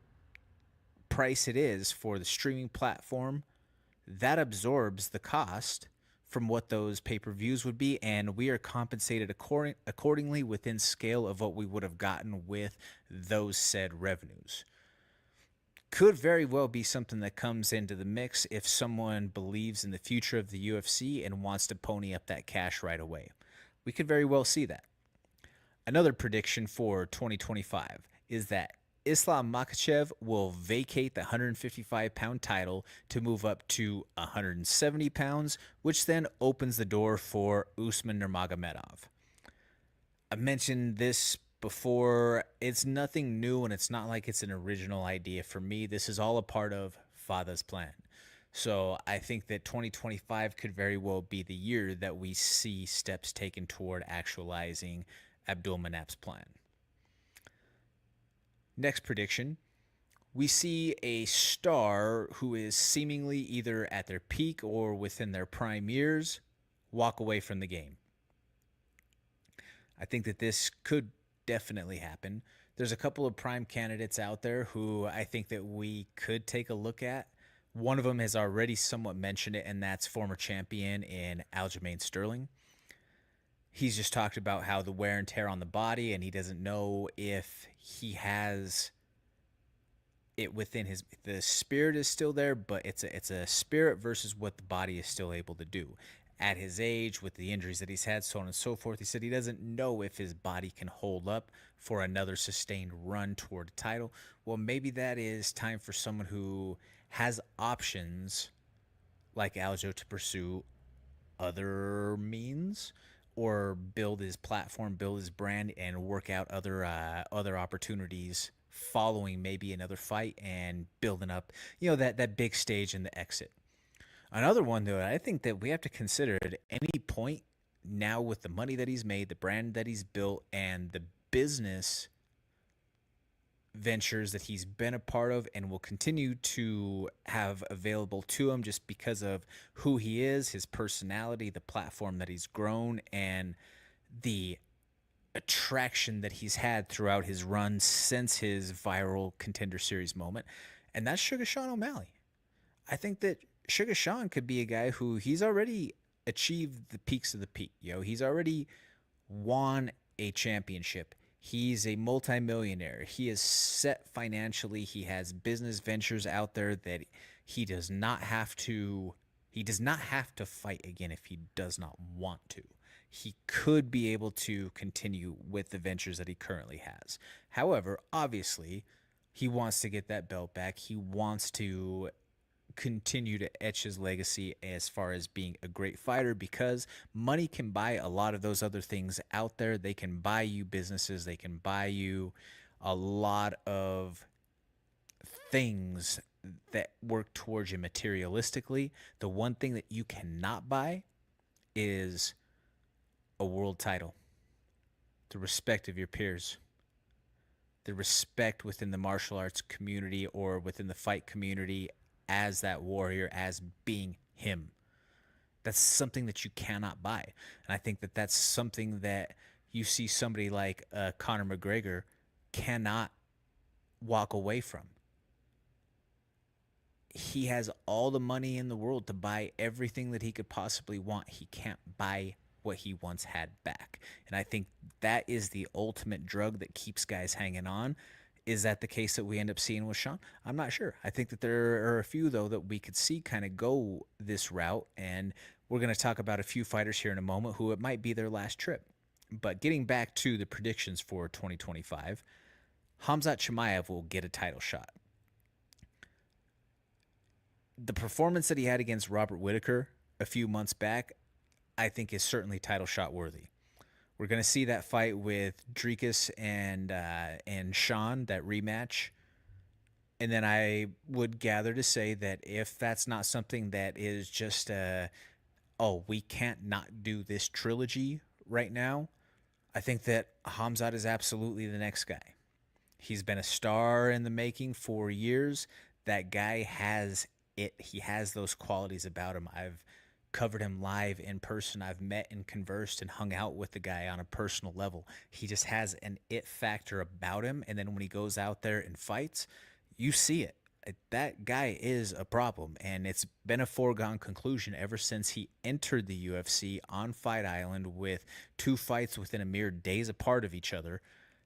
price it is for the streaming platform, that absorbs the cost from what those pay-per-views would be, and we are compensated accordingly within scale of what we would have gotten with those said revenues. Could very well be something that comes into the mix if someone believes in the future of the UFC and wants to pony up that cash right away. We could very well see that. Another prediction for 2025 is that Islam Makhachev will vacate the 155-pound title to move up to 170 pounds, which then opens the door for Usman Nurmagomedov. I mentioned this before. It's nothing new, and it's not like it's an original idea for me. This is all a part of Fada's plan. So I think that 2025 could very well be the year that we see steps taken toward actualizing Abdul Manap's plan. Next prediction, we see a star who is seemingly either at their peak or within their prime years walk away from the game. I think that this could definitely happen. There's a couple of prime candidates out there who I think that we could take a look at. One of them has already somewhat mentioned it, and that's former champion in Aljamain Sterling. He's just talked about how the wear and tear on the body, and he doesn't know if he has it within his. The spirit is still there, but it's a spirit versus what the body is still able to do. At his age, with the injuries that he's had, so on and so forth, he said he doesn't know if his body can hold up for another sustained run toward a title. Well, maybe that is time for someone who has options like Aljo to pursue other means, or build his platform, build his brand, and work out other opportunities following maybe another fight and building up, that big stage and the exit. Another one, though, I think that we have to consider at any point now with the money that he's made, the brand that he's built, and the business ventures that he's been a part of and will continue to have available to him just because of who he is, his personality, the platform that he's grown, and the attraction that he's had throughout his run since his viral Contender Series moment. And that's Sugar Sean O'Malley. I think that Sugar Sean could be a guy who he's already achieved the peaks of the peak. He's already won a championship. He's a multimillionaire. He is set financially. He has business ventures out there that he does not have to fight again if he does not want to. He could be able to continue with the ventures that he currently has. However, obviously, he wants to get that belt back. He wants to continue to etch his legacy as far as being a great fighter, because money can buy a lot of those other things out there. They can buy you businesses. They can buy you a lot of things that work towards you materialistically. The one thing that you cannot buy is a world title, the respect of your peers, the respect within the martial arts community or within the fight community as that warrior, as being him. That's something that you cannot buy. And I think that that's something that you see somebody like Conor McGregor cannot walk away from. He has all the money in the world to buy everything that he could possibly want. He can't buy what he once had back. And I think that is the ultimate drug that keeps guys hanging on. Is that the case that we end up seeing with Sean? I'm not sure. I think that there are a few, though, that we could see kind of go this route. And we're going to talk about a few fighters here in a moment who it might be their last trip. But getting back to the predictions for 2025, Khamzat Chimaev will get a title shot. The performance that he had against Robert Whittaker a few months back, I think is certainly title shot worthy. We're going to see that fight with Dricus and Sean, that rematch. And then I would gather to say that if that's not something that is just, we can't not do this trilogy right now, I think that Khamzat is absolutely the next guy. He's been a star in the making for years. That guy has it. He has those qualities about him. I've covered him live in person. I've met and conversed and hung out with the guy on a personal level. He just has an it factor about him. And then when he goes out there and fights, you see it. That guy is a problem. And it's been a foregone conclusion ever since he entered the UFC on Fight Island with 2 fights within a mere days apart of each other,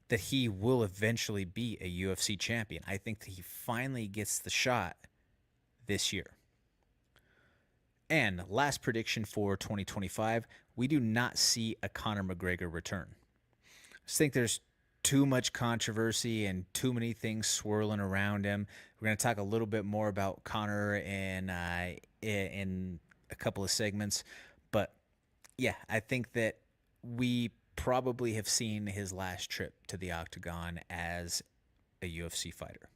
that he will eventually be a UFC champion. I think that he finally gets the shot this year. And last prediction for 2025, we do not see a Conor McGregor return. I just think there's too much controversy and too many things swirling around him. We're going to talk a little bit more about Conor in a couple of segments. But yeah, I think that we probably have seen his last trip to the octagon as a UFC fighter.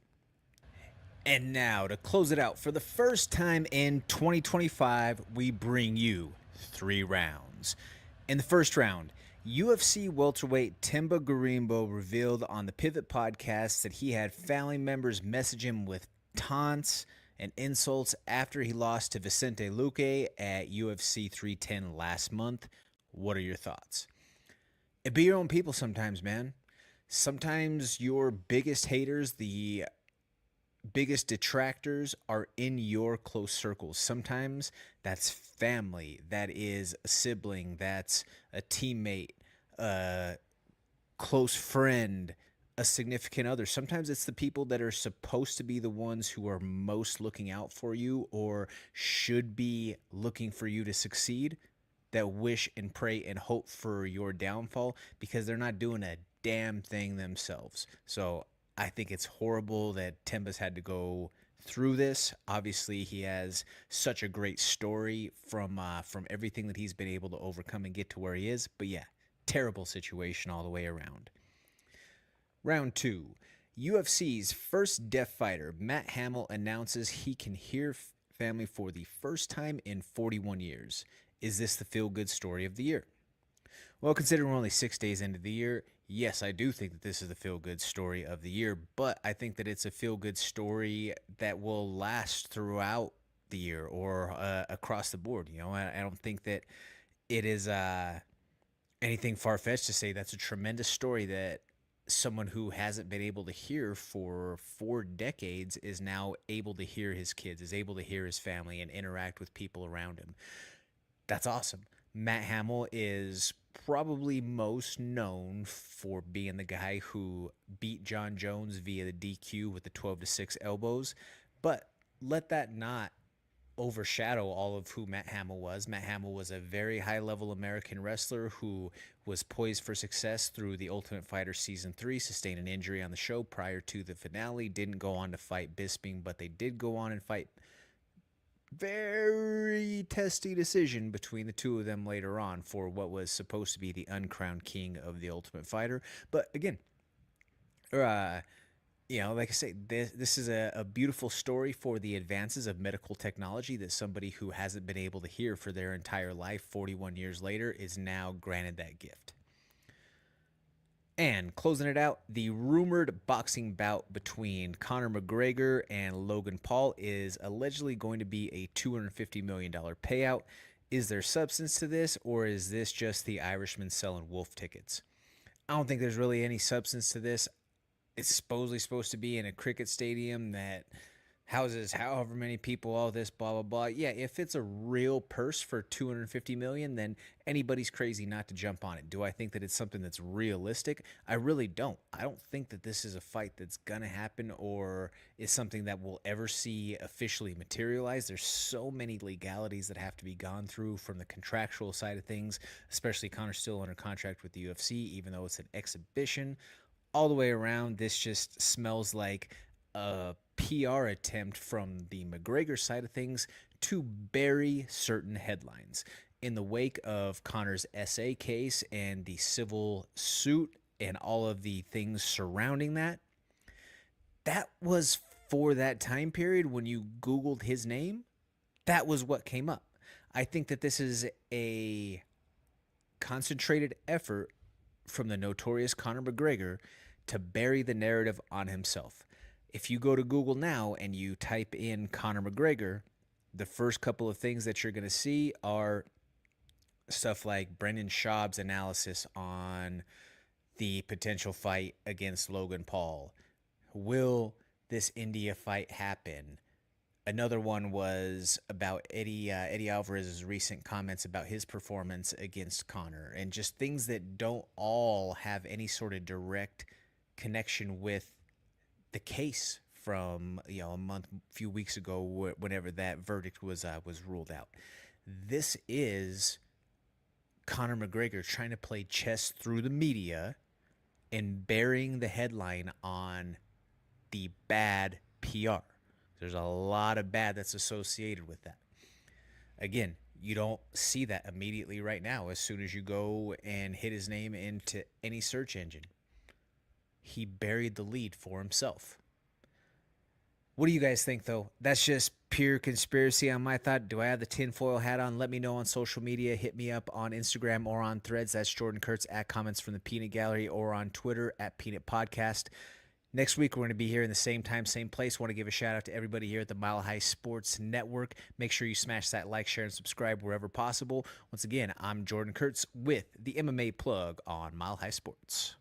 And now, to close it out, for the first time in 2025, we bring you 3 rounds. In the first round, UFC welterweight Timba Garimbo revealed on the Pivot podcast that he had family members message him with taunts and insults after he lost to Vicente Luque at UFC 310 last month. What are your thoughts? It be your own people sometimes, man. Sometimes your biggest haters, the biggest detractors, are in your close circles. Sometimes that's family, that is a sibling, that's a teammate, a close friend, a significant other. Sometimes it's the people that are supposed to be the ones who are most looking out for you or should be looking for you to succeed, that wish and pray and hope for your downfall because they're not doing a damn thing themselves. So I think it's horrible that Timba's had to go through this. Obviously, he has such a great story from everything that he's been able to overcome and get to where he is. But yeah, terrible situation all the way around. Round 2. UFC's first deaf fighter, Matt Hamill, announces he can hear family for the first time in 41 years. Is this the feel-good story of the year? Well, considering we're only 6 days into the year, yes, I do think that this is the feel-good story of the year, but I think that it's a feel-good story that will last throughout the year or across the board. You know, I don't think that it is anything far-fetched to say that's a tremendous story that someone who hasn't been able to hear for 4 decades is now able to hear his kids, is able to hear his family and interact with people around him. That's awesome. Matt Hamill is probably most known for being the guy who beat John Jones via the DQ with the 12-6 elbows, but let that not overshadow all of who Matt Hamill was. Matt Hamill was a very high-level American wrestler who was poised for success through The Ultimate Fighter Season 3, sustained an injury on the show prior to the finale, didn't go on to fight Bisping, but they did go on and fight. Very testy decision between the two of them later on for what was supposed to be the uncrowned king of The Ultimate Fighter. But again, you know, like I say, this is a beautiful story for the advances of medical technology that somebody who hasn't been able to hear for their entire life 41 years later is now granted that gift. And closing it out, the rumored boxing bout between Conor McGregor and Logan Paul is allegedly going to be a $250 million payout. Is there substance to this, or is this just the Irishman selling wolf tickets? I don't think there's really any substance to this. It's supposedly supposed to be in a cricket stadium that houses however many people, all this, blah, blah, blah. Yeah, if it's a real purse for $250 million, then anybody's crazy not to jump on it. Do I think that it's something that's realistic? I really don't. I don't think that this is a fight that's going to happen or is something that we'll ever see officially materialize. There's so many legalities that have to be gone through from the contractual side of things, especially Conor's still under contract with the UFC, even though it's an exhibition. All the way around, this just smells like a PR attempt from the McGregor side of things to bury certain headlines. In the wake of Conor's SA case and the civil suit and all of the things surrounding that, that was for that time period when you Googled his name, that was what came up. I think that this is a concentrated effort from the notorious Conor McGregor to bury the narrative on himself. If you go to Google now and you type in Conor McGregor, The first couple of things that you're going to see are stuff like Brendan Schaub's analysis on the potential fight against Logan Paul. Will this India fight happen? Another one was about Eddie Alvarez's recent comments about his performance against Conor, and just things that don't all have any sort of direct connection with the case from a few weeks ago, whenever that verdict was ruled out. This is Conor McGregor trying to play chess through the media and burying the headline on the bad PR. There's a lot of bad that's associated with that. Again, you don't see that immediately right now as soon as you go and hit his name into any search engine. He buried the lead for himself. What do you guys think, though? That's just pure conspiracy on my thought. Do I have the tinfoil hat on? Let me know on social media. Hit me up on Instagram or on Threads. That's Jordan Kurtz at Comments from the Peanut Gallery, or on Twitter at Peanut Podcast. Next week, we're going to be here in the same time, same place. Want to give a shout out to everybody here at the Mile High Sports Network. Make sure you smash that like, share, and subscribe wherever possible. Once again, I'm Jordan Kurtz with the MMA Plug on Mile High Sports.